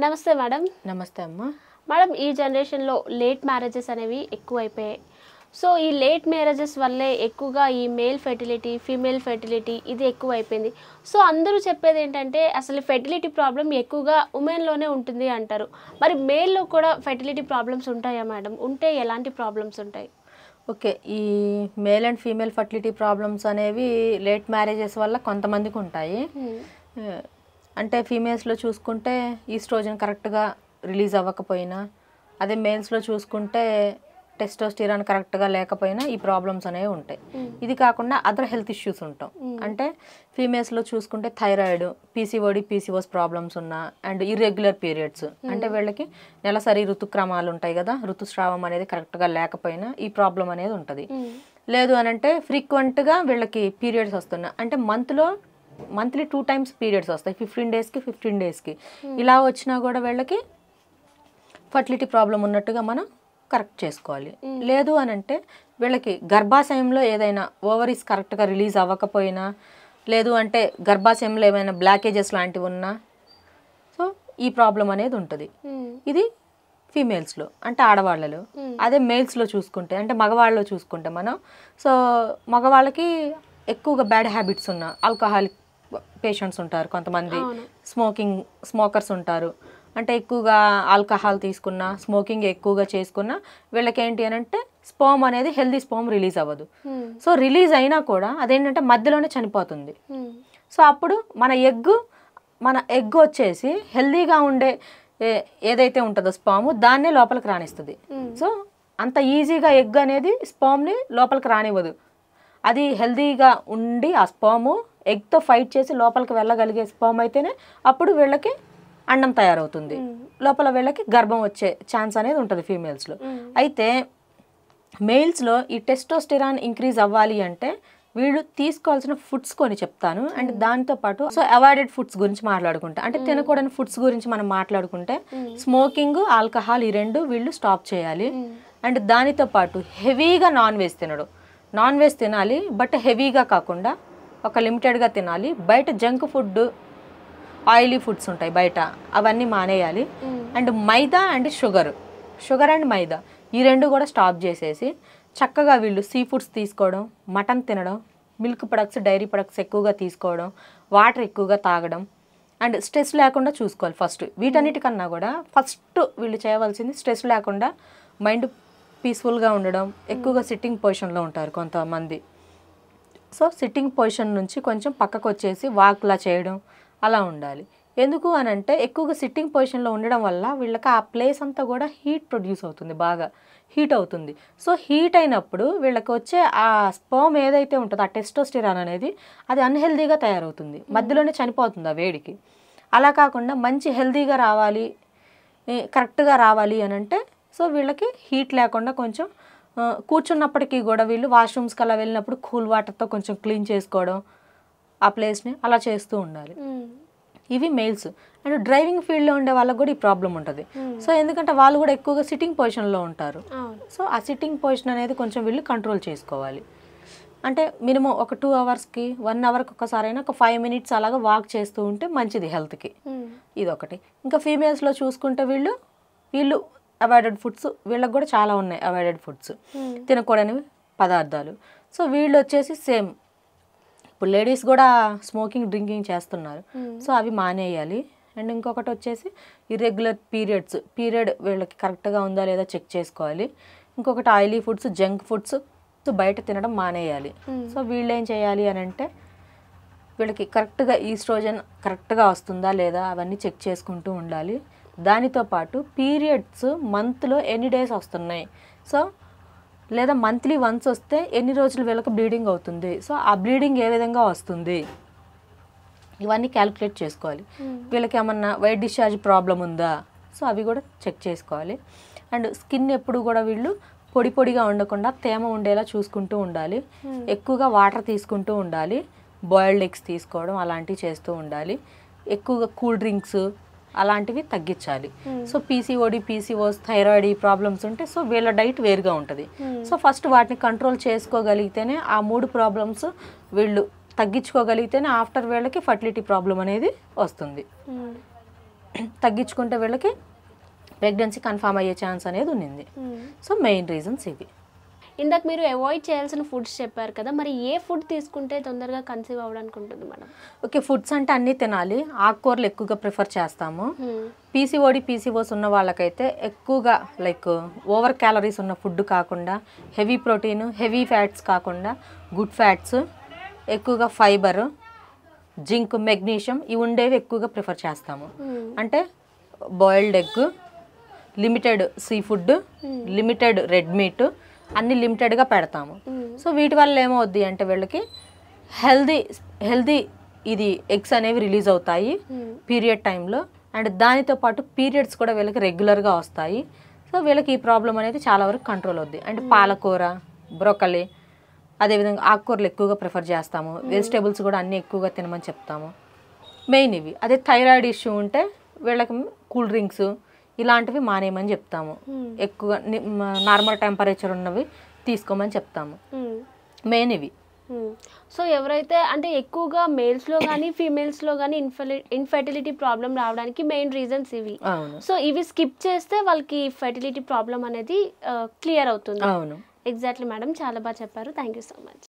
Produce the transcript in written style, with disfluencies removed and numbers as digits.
నమస్తే మేడం. నమస్తే అమ్మ. మేడం, ఈ జనరేషన్లో లేట్ మ్యారేజెస్ అనేవి ఎక్కువైపోయాయి. సో ఈ లేట్ మ్యారేజెస్ వల్లే ఎక్కువగా ఈ మేల్ ఫెర్టిలిటీ, ఫీమేల్ ఫెర్టిలిటీ ఇది ఎక్కువైపోయింది. సో అందరూ చెప్పేది ఏంటంటే అసలు ఫెర్టిలిటీ ప్రాబ్లం ఎక్కువగా ఉమెన్లోనే ఉంటుంది అంటారు. మరి మేల్లో కూడా ఫెర్టిలిటీ ప్రాబ్లమ్స్ ఉంటాయా మేడం? ఉంటే ఎలాంటి ప్రాబ్లమ్స్ ఉంటాయి? ఓకే, ఈ male and female fertility problems అనేవి లేట్ మ్యారేజెస్ వల్ల కొంతమందికి ఉంటాయి. అంటే ఫీమేల్స్లో చూసుకుంటే ఈస్ట్రోజన్ కరెక్ట్గా రిలీజ్ అవ్వకపోయినా, అదే మేల్స్లో చూసుకుంటే టెస్టోస్టిరాన్ కరెక్ట్గా లేకపోయినా ఈ ప్రాబ్లమ్స్ అనేవి ఉంటాయి. ఇది కాకుండా అదర్ హెల్త్ ఇష్యూస్ ఉంటాం. అంటే ఫీమేల్స్లో చూసుకుంటే థైరాయిడ్, పీసీఓడి, పీసీఓస్ ప్రాబ్లమ్స్ ఉన్నా, అండ్ ఇర్రెగ్యులర్ పీరియడ్స్ అంటే వీళ్ళకి నెలసరి ఋతుక్రమాలు ఉంటాయి కదా, ఋతుస్రావం అనేది కరెక్ట్గా లేకపోయినా ఈ ప్రాబ్లం అనేది ఉంటుంది. లేదు అని అంటే ఫ్రీక్వెంట్గా వీళ్ళకి పీరియడ్స్ వస్తున్నాయి, అంటే మంత్లీ 2 times పీరియడ్స్ వస్తాయి, 15 daysకి 15 daysకి. ఇలా వచ్చినా కూడా వీళ్ళకి ఫర్టిలిటీ ప్రాబ్లం ఉన్నట్టుగా మనం కరెక్ట్ చేసుకోవాలి. లేదు అని అంటే వీళ్ళకి గర్భాశయంలో ఏదైనా ఓవరీస్ కరెక్ట్గా రిలీజ్ అవ్వకపోయినా, లేదు అంటే గర్భాశయంలో ఏమైనా బ్లాకేజెస్ లాంటివి ఉన్నా, సో ఈ ప్రాబ్లం అనేది ఉంటుంది. ఇది ఫీమేల్స్లో అంటే ఆడవాళ్ళలో. అదే మేల్స్లో చూసుకుంటే అంటే మగవాళ్ళలో చూసుకుంటే మనం, సో మగవాళ్ళకి ఎక్కువగా బ్యాడ్ హ్యాబిట్స్ ఉన్న ఆల్కహాలిక్ పేషెంట్స్ ఉంటారు, కొంతమంది స్మోకర్స్ ఉంటారు. అంటే ఎక్కువగా ఆల్కహాల్ తీసుకున్నా, స్మోకింగ్ ఎక్కువగా చేసుకున్నా వీళ్ళకి ఏంటి అని అంటే స్పర్మ్ అనేది హెల్దీ స్పర్మ్ రిలీజ్ అవ్వదు. సో రిలీజ్ అయినా కూడా అదేంటంటే మధ్యలోనే చనిపోతుంది. సో అప్పుడు మన ఎగ్ వచ్చేసి హెల్దీగా ఉండే ఏదైతే ఉంటుందో స్పర్మ్ దాన్నే లోపలికి రానిస్తుంది. సో అంత ఈజీగా ఎగ్ అనేది స్పర్మ్ని లోపలికి రానివ్వదు. అది హెల్దీగా ఉండి ఆ స్పర్మ్ ఎగ్తో ఫైట్ చేసి లోపలికి వెళ్ళగలిగే స్పర్మ్ అయితేనే అప్పుడు వీళ్ళకి అండం తయారవుతుంది, లోపల వీళ్ళకి గర్భం వచ్చే ఛాన్స్ అనేది ఉంటుంది ఫీమేల్స్లో. అయితే మేల్స్లో ఈ టెస్టోస్టెరాన్ ఇంక్రీజ్ అవ్వాలి అంటే వీళ్ళు తీసుకోవాల్సిన ఫుడ్స్ కొని చెప్తాను. అండ్ దాంతోపాటు సో అవాయిడెడ్ ఫుడ్స్ గురించి మాట్లాడుకుంటే, అంటే తినకూడని ఫుడ్స్ గురించి మనం మాట్లాడుకుంటే స్మోకింగ్, ఆల్కహాల్ ఈ రెండు వీళ్ళు స్టాప్ చేయాలి. అండ్ దానితో పాటు హెవీగా నాన్ వెజ్ తినాలి, బట్ హెవీగా కాకుండా ఒక లిమిటెడ్గా తినాలి. బయట జంక్ ఫుడ్, ఆయిలీ ఫుడ్స్ ఉంటాయి బయట, అవన్నీ మానేయాలి. And maida and sugar and maida ఈ రెండు కూడా స్టాప్ చేసేసి చక్కగా వీళ్ళు సీ ఫుడ్స్ తీసుకోవడం, మటన్ తినడం, మిల్క్ ప్రొడక్ట్స్, డైరీ ప్రొడక్ట్స్ ఎక్కువగా తీసుకోవడం, వాటర్ ఎక్కువగా తాగడం, అండ్ స్ట్రెస్ లేకుండా చూసుకోవాలి. ఫస్ట్ వీటన్నిటికన్నా కూడా ఫస్ట్ వీళ్ళు చేయవలసింది స్ట్రెస్ లేకుండా మైండ్ పీస్ఫుల్గా ఉండడం. ఎక్కువగా సిట్టింగ్ పొజిషన్లో ఉంటారు కొంతమంది, సో సిట్టింగ్ పొజిషన్ నుంచి కొంచెం పక్కకు వచ్చేసి వాక్లా చేయడం అలా ఉండాలి. ఎందుకు అని అంటే ఎక్కువగా సిట్టింగ్ పొజిషన్లో ఉండడం వల్ల వీళ్ళకి ఆ ప్లేస్ అంతా కూడా హీట్ ప్రొడ్యూస్ అవుతుంది, బాగా హీట్ అవుతుంది. సో హీట్ అయినప్పుడు వీళ్ళకి వచ్చే ఆ స్పర్మ్ ఏదైతే ఉంటుందో ఆ టెస్టోస్టెరాన్ అనేది అది అన్హెల్దీగా తయారవుతుంది, మధ్యలోనే చనిపోతుంది ఆ వేడికి. అలా కాకుండా మంచి హెల్దీగా రావాలి, కరెక్ట్గా రావాలి అని అంటే సో వీళ్ళకి హీట్ లేకుండా కొంచెం కూర్చున్నప్పటికీ కూడా వీళ్ళు వాష్రూమ్స్కి అలా వెళ్ళినప్పుడు కూల్ వాటర్తో కొంచెం క్లీన్ చేసుకోవడం ఆ ప్లేస్ని అలా చేస్తూ ఉండాలి. ఇవి మెయిల్స్. అండ్ డ్రైవింగ్ ఫీల్డ్లో ఉండే వాళ్ళకి కూడా ఈ ప్రాబ్లం ఉంటుంది. సో ఎందుకంటే వాళ్ళు కూడా ఎక్కువగా సిట్టింగ్ పొజిషన్లో ఉంటారు. సో ఆ సిట్టింగ్ పొజిషన్ అనేది కొంచెం వీళ్ళు కంట్రోల్ చేసుకోవాలి. అంటే మినిమం ఒక 2 hours-కి 1 hour-కి ఒకసారైనా ఒక 5 minutes అలాగా వాక్ చేస్తూ ఉంటే మంచిది హెల్త్కి. ఇదొకటి. ఇంకా ఫీమేల్స్లో చూసుకుంటే వీళ్ళు అవాయిడెడ్ ఫుడ్స్, వీళ్ళకి కూడా చాలా ఉన్నాయి అవాయిడెడ్ ఫుడ్స్, తినకూడని పదార్థాలు. సో వీళ్ళు వచ్చేసి సేమ్ ఇప్పుడు లేడీస్ కూడా స్మోకింగ్, డ్రింకింగ్ చేస్తున్నారు, సో అవి మానేయాలి. అండ్ ఇంకొకటి వచ్చేసి ఇర్రెగ్యులర్ పీరియడ్ వీళ్ళకి కరెక్ట్గా ఉందా లేదా చెక్ చేసుకోవాలి. ఇంకొకటి ఆయిలీ ఫుడ్స్, జంక్ ఫుడ్స్ బయట తినడం మానేయాలి. సో వీళ్ళు ఏం చేయాలి అని అంటే వీళ్ళకి కరెక్ట్గా ఈస్ట్రోజన్ కరెక్ట్గా వస్తుందా లేదా అవన్నీ చెక్ చేసుకుంటూ ఉండాలి. దానితో పాటు పీరియడ్స్ మంత్లో ఎన్ని డేస్ వస్తున్నాయి, సో లేదా మంత్లీ వన్స్ వస్తే ఎన్ని రోజులు వీళ్ళకి బ్లీడింగ్ అవుతుంది, సో ఆ బ్లీడింగ్ ఏ విధంగా వస్తుంది ఇవన్నీ క్యాలిక్యులేట్ చేసుకోవాలి. వీళ్ళకి ఏమన్నా వైట్ డిశ్చార్జ్ ప్రాబ్లం ఉందా, సో అవి కూడా చెక్ చేసుకోవాలి. అండ్ స్కిన్ ఎప్పుడు కూడా వీళ్ళు పొడిగా ఉండకుండా తేమ ఉండేలా చూసుకుంటూ ఉండాలి. ఎక్కువగా వాటర్ తీసుకుంటూ ఉండాలి, బాయిల్డ్ ఎగ్స్ తీసుకోవడం అలాంటివి చేస్తూ ఉండాలి. ఎక్కువగా కూల్ డ్రింక్స్ అలాంటివి తగ్గించాలి. సో పీసీఓడి, పీసీఓస్, థైరాయిడ్ ఈ ప్రాబ్లమ్స్ ఉంటే సో వీళ్ళ డైట్ వేరుగా ఉంటుంది. సో ఫస్ట్ వాటిని కంట్రోల్ చేసుకోగలిగితేనే ఆ 3 ప్రాబ్లమ్స్ వీళ్ళు తగ్గించుకోగలిగితేనే ఆఫ్టర్ వీళ్ళకి ఫర్టిలిటీ ప్రాబ్లం అనేది వస్తుంది. తగ్గించుకుంటే వీళ్ళకి ప్రెగ్నెన్సీ కన్ఫామ్ అయ్యే ఛాన్స్ అనేది ఉంది. సో మెయిన్ రీజన్స్ ఇవి. ఇందాక మీరు అవాయిడ్ చేయాల్సిన ఫుడ్స్ చెప్పారు కదా, మరి ఏ ఫుడ్ తీసుకుంటే తొందరగా కన్సీవ్ అవ్వడానికి ఉంటుంది మేడం? ఓకే, ఫుడ్స్ అంటే అన్నీ తినాలి. ఆకుకూరలు ఎక్కువగా ప్రిఫర్ చేస్తాము. పీసీఓడి పీసీఓస్ ఉన్న వాళ్ళకైతే ఎక్కువగా లైక్ ఓవర్ క్యాలరీస్ ఉన్న ఫుడ్ కాకుండా, హెవీ ప్రోటీన్ హెవీ ఫ్యాట్స్ కాకుండా గుడ్ ఫ్యాట్స్, ఎక్కువగా ఫైబర్, జింక్, మెగ్నీషియం ఇవి ఉండేవి ఎక్కువగా ప్రిఫర్ చేస్తాము. అంటే boiled egg, limited sea food, limited red meat అన్ని లిమిటెడ్గా పెడతాము. సో వీటి వల్ల ఏమవుద్ది అంటే వీళ్ళకి హెల్దీ ఇది ఎగ్స్ అనేవి రిలీజ్ అవుతాయి పీరియడ్ టైంలో. అండ్ దానితో పాటు పీరియడ్స్ కూడా వీళ్ళకి రెగ్యులర్గా వస్తాయి. సో వీళ్ళకి ఈ ప్రాబ్లం అనేది చాలా వరకు కంట్రోల్ అవుద్ది. అంటే పాలకూర, బ్రోకలీ, అదేవిధంగా ఆకుకూరలు ఎక్కువగా ప్రిఫర్ చేస్తాము. వెజిటేబుల్స్ కూడా అన్నీ ఎక్కువగా తినమని చెప్తాము. మెయిన్ ఇవి. అదే థైరాయిడ్ ఇష్యూ ఉంటే వీళ్ళకి కూల్ డ్రింక్స్ ఇలాంటివి మానేయమని చెప్తాము. ఎక్కువ నార్మల్ టెంపరేచర్ ఉన్నవి తీసుకోమని చెప్తాము. మెయిన్ ఇవి. సో ఎవరైతే అంటే ఎక్కువగా మేల్స్లో కానీ ఫీమేల్స్లో కానీ ఇన్ఫెర్టిలిటీ ప్రాబ్లం రావడానికి మెయిన్ రీజన్స్ ఇవి. సో ఇవి స్కిప్ చేస్తే వాళ్ళకి ఫెర్టిలిటీ ప్రాబ్లం అనేది క్లియర్ అవుతుంది. అవును, ఎగ్జాక్ట్లీ మేడం, చాలా బాగా చెప్పారు. Thank you so much.